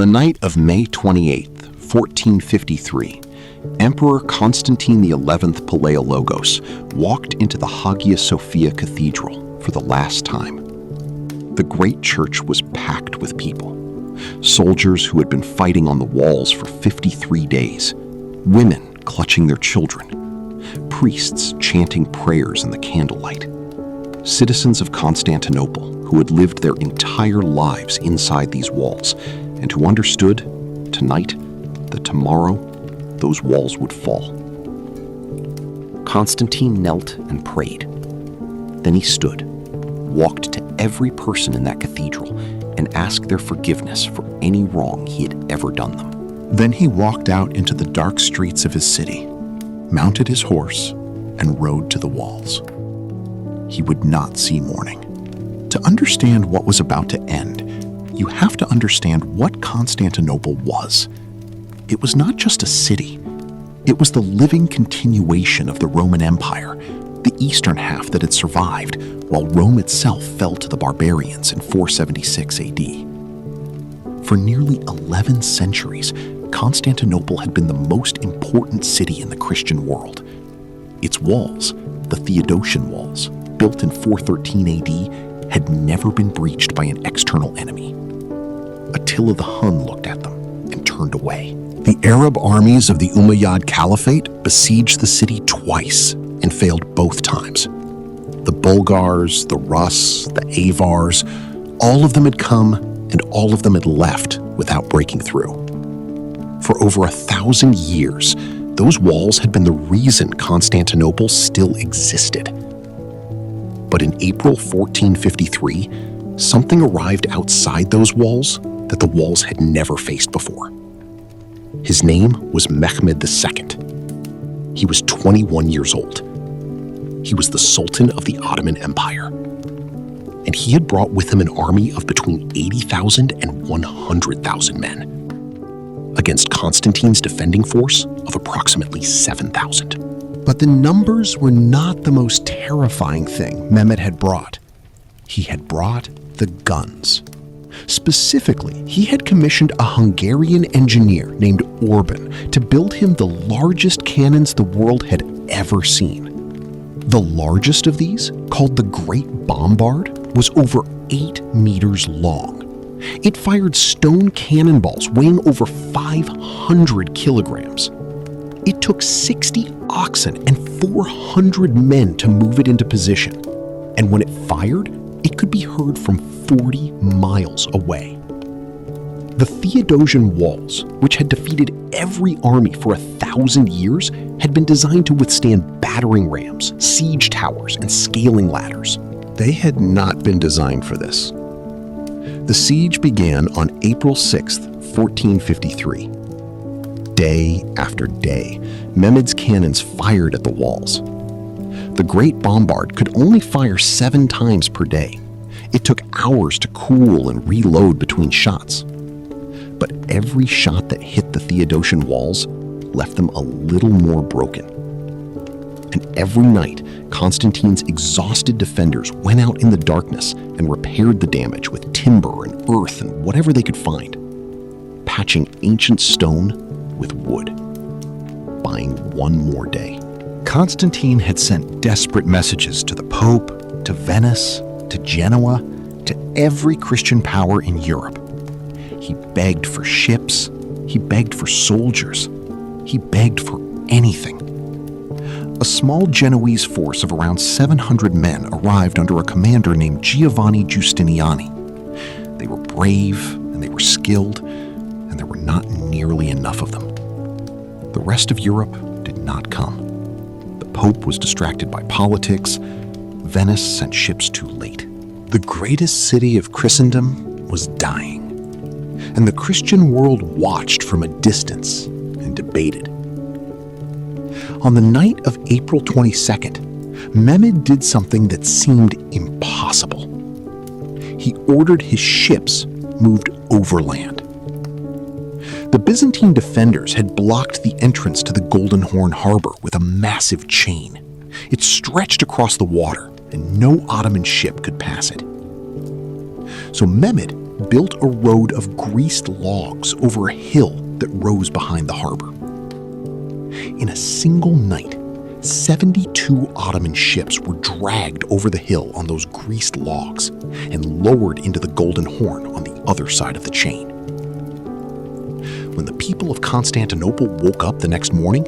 the night of May 28, 1453, Emperor Constantine XI Palaiologos walked into the Hagia Sophia Cathedral for the last time. The great church was packed with people. Soldiers who had been fighting on the walls for 53 days, women clutching their children, priests chanting prayers in the candlelight, citizens of Constantinople who had lived their entire lives inside these walls and who understood, tonight, that tomorrow, those walls would fall. Constantine knelt and prayed. Then he stood, walked to every person in that cathedral, and asked their forgiveness for any wrong he had ever done them. Then he walked out into the dark streets of his city, mounted his horse, and rode to the walls. He would not see morning. To understand what was about to end, you have to understand what Constantinople was. It was not just a city. It was the living continuation of the Roman Empire, the eastern half that had survived, while Rome itself fell to the barbarians in 476 AD. For nearly 11 centuries, Constantinople had been the most important city in the Christian world. Its walls, the Theodosian walls, built in 413 AD, had never been breached by an external enemy. Attila the Hun looked at them and turned away. The Arab armies of the Umayyad Caliphate besieged the city twice and failed both times. The Bulgars, the Rus, the Avars, all of them had come and all of them had left without breaking through. For over 1,000 years, those walls had been the reason Constantinople still existed. But in April 1453, something arrived outside those walls that the walls had never faced before. His name was Mehmed II. He was 21 years old. He was the Sultan of the Ottoman Empire. And he had brought with him an army of between 80,000 and 100,000 men against Constantine's defending force of approximately 7,000. But the numbers were not the most terrifying thing Mehmed had brought. He had brought the guns. Specifically, he had commissioned a Hungarian engineer named Orban to build him the largest cannons the world had ever seen. The largest of these, called the Great Bombard, was over 8 meters long. It fired stone cannonballs weighing over 500 kilograms. It took 60 oxen and 400 men to move it into position. And when it fired, it could be heard from 40 miles away. The Theodosian walls, which had defeated every army for 1,000 years, had been designed to withstand battering rams, siege towers, and scaling ladders. They had not been designed for this. The siege began on April 6, 1453. Day after day, Mehmed's cannons fired at the walls. The Great Bombard could only fire 7 times per day. It took hours to cool and reload between shots. But every shot that hit the Theodosian walls left them a little more broken. And every night, Constantine's exhausted defenders went out in the darkness and repaired the damage with timber and earth and whatever they could find, patching ancient stone with wood, buying one more day. Constantine had sent desperate messages to the Pope, to Venice, to Genoa, to every Christian power in Europe. He begged for ships, he begged for soldiers, he begged for anything. A small Genoese force of around 700 men arrived under a commander named Giovanni Giustiniani. They were brave and they were skilled, and there were not nearly enough of them. The rest of Europe did not come. The Pope was distracted by politics. Venice sent ships too late. The greatest city of Christendom was dying, and the Christian world watched from a distance and debated. On the night of April 22nd, Mehmed did something that seemed impossible. He ordered his ships moved overland. The Byzantine defenders had blocked the entrance to the Golden Horn Harbor with a massive chain. It stretched across the water, and no Ottoman ship could pass it. So Mehmed built a road of greased logs over a hill that rose behind the harbor. In a single night, 72 Ottoman ships were dragged over the hill on those greased logs and lowered into the Golden Horn on the other side of the chain. When the people of Constantinople woke up the next morning,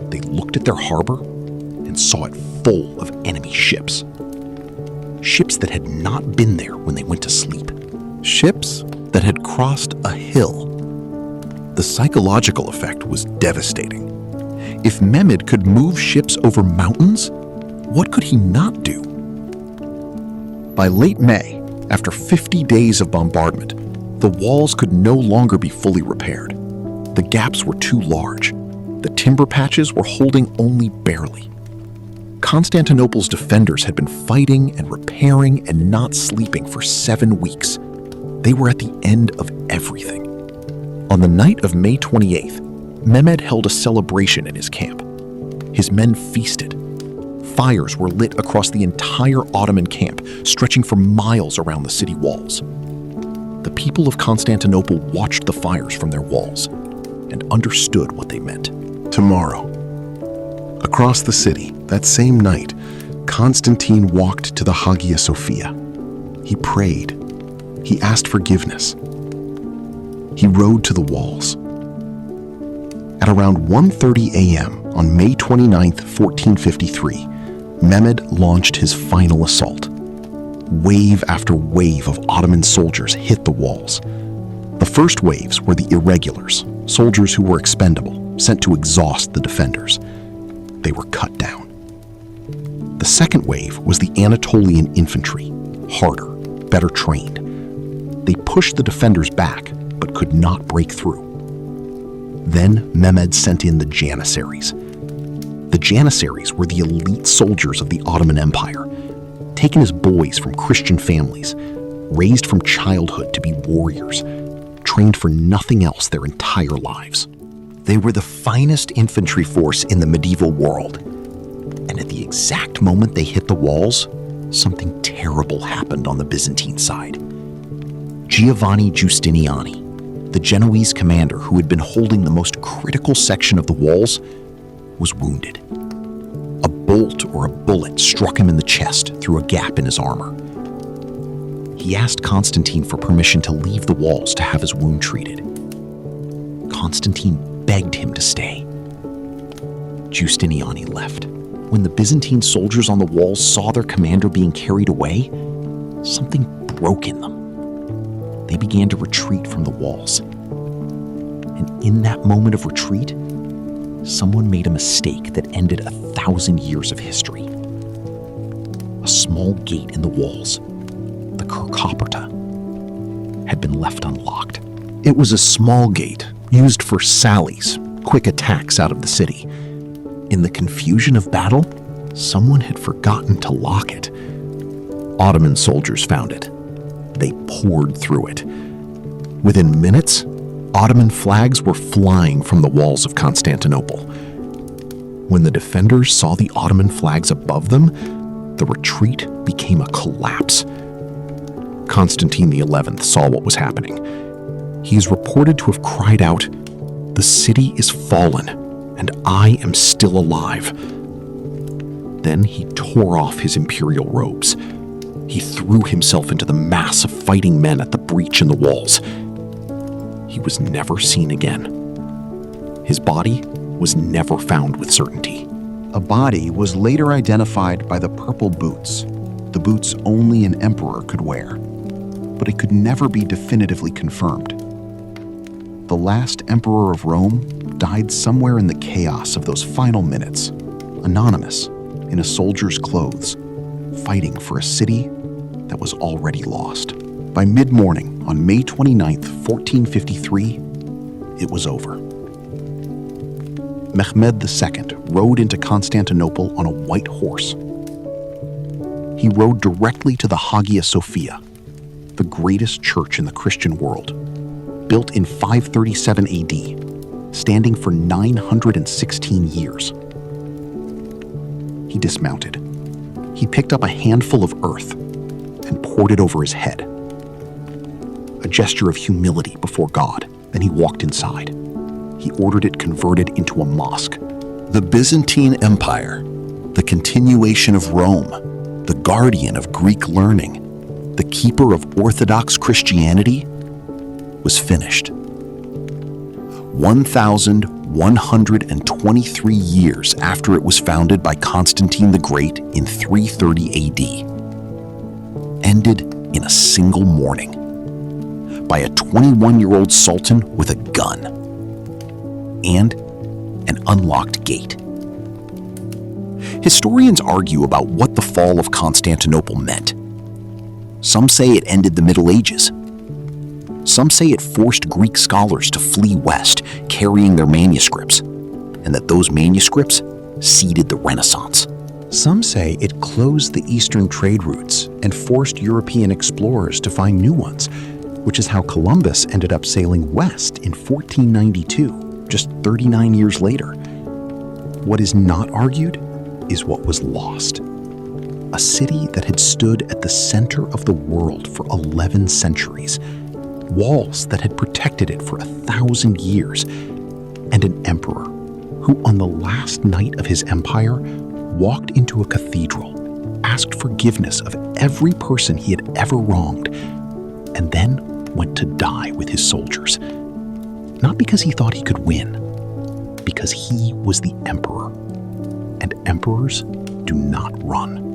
they looked at their harbor and saw it full of enemy ships. Ships that had not been there when they went to sleep. Ships that had crossed a hill. The psychological effect was devastating. If Mehmed could move ships over mountains, what could he not do? By late May, after 50 days of bombardment, the walls could no longer be fully repaired. The gaps were too large. The timber patches were holding only barely. Constantinople's defenders had been fighting and repairing and not sleeping for 7 weeks. They were at the end of everything. On the night of May 28th, Mehmed held a celebration in his camp. His men feasted. Fires were lit across the entire Ottoman camp, stretching for miles around the city walls. The people of Constantinople watched the fires from their walls and understood what they meant. Tomorrow. Across the city, that same night, Constantine walked to the Hagia Sophia. He prayed. He asked forgiveness. He rode to the walls. At around 1:30 a.m. on May 29, 1453, Mehmed launched his final assault. Wave after wave of Ottoman soldiers hit the walls. The first waves were the irregulars, soldiers who were expendable, sent to exhaust the defenders. They were cut down. The second wave was the Anatolian infantry, harder, better trained. They pushed the defenders back, but could not break through. Then Mehmed sent in the Janissaries. The Janissaries were the elite soldiers of the Ottoman Empire, taken as boys from Christian families, raised from childhood to be warriors, trained for nothing else their entire lives. They were the finest infantry force in the medieval world. And at the exact moment they hit the walls, something terrible happened on the Byzantine side. Giovanni Giustiniani, the Genoese commander who had been holding the most critical section of the walls, was wounded. A bolt or a bullet struck him in the chest through a gap in his armor. He asked Constantine for permission to leave the walls to have his wound treated. Constantine begged him to stay. Giustiniani left. When the Byzantine soldiers on the walls saw their commander being carried away, something broke in them. They began to retreat from the walls. And in that moment of retreat, someone made a mistake that ended 1,000 years of history. A small gate in the walls, the Kerkoporta, had been left unlocked. It was a small gate used for sallies, quick attacks out of the city. In the confusion of battle, someone had forgotten to lock it. Ottoman soldiers found it. They poured through it. Within minutes, Ottoman flags were flying from the walls of Constantinople. When the defenders saw the Ottoman flags above them, the retreat became a collapse. Constantine XI saw what was happening. He is reported to have cried out, "The city is fallen, and I am still alive." Then he tore off his imperial robes. He threw himself into the mass of fighting men at the breach in the walls. He was never seen again. His body was never found with certainty. A body was later identified by the purple boots, the boots only an emperor could wear, but it could never be definitively confirmed. The last emperor of Rome died somewhere in the chaos of those final minutes, anonymous, in a soldier's clothes, fighting for a city that was already lost. By mid-morning on May 29, 1453, it was over. Mehmed II rode into Constantinople on a white horse. He rode directly to the Hagia Sophia, the greatest church in the Christian world, built in 537 AD, standing for 916 years. He dismounted. He picked up a handful of earth and poured it over his head. a gesture of humility before God. Then he walked inside. He ordered it converted into a mosque. The Byzantine Empire, the continuation of Rome, the guardian of Greek learning, the keeper of Orthodox Christianity, was finished. 1,123 years after it was founded by Constantine the Great in 330 AD, ended in a single morning by a 21-year-old sultan with a gun and an unlocked gate. Historians argue about what the fall of Constantinople meant. Some say it ended the Middle Ages. Some say it forced Greek scholars to flee west, carrying their manuscripts, and that those manuscripts seeded the Renaissance. Some say it closed the eastern trade routes and forced European explorers to find new ones, which is how Columbus ended up sailing west in 1492, just 39 years later. What is not argued is what was lost. A city that had stood at the center of the world for 11 centuries, walls that had protected it for 1,000 years, and an emperor who, on the last night of his empire, walked into a cathedral, asked forgiveness of every person he had ever wronged, and then went to die with his soldiers. Not because he thought he could win, because he was the emperor, and emperors do not run.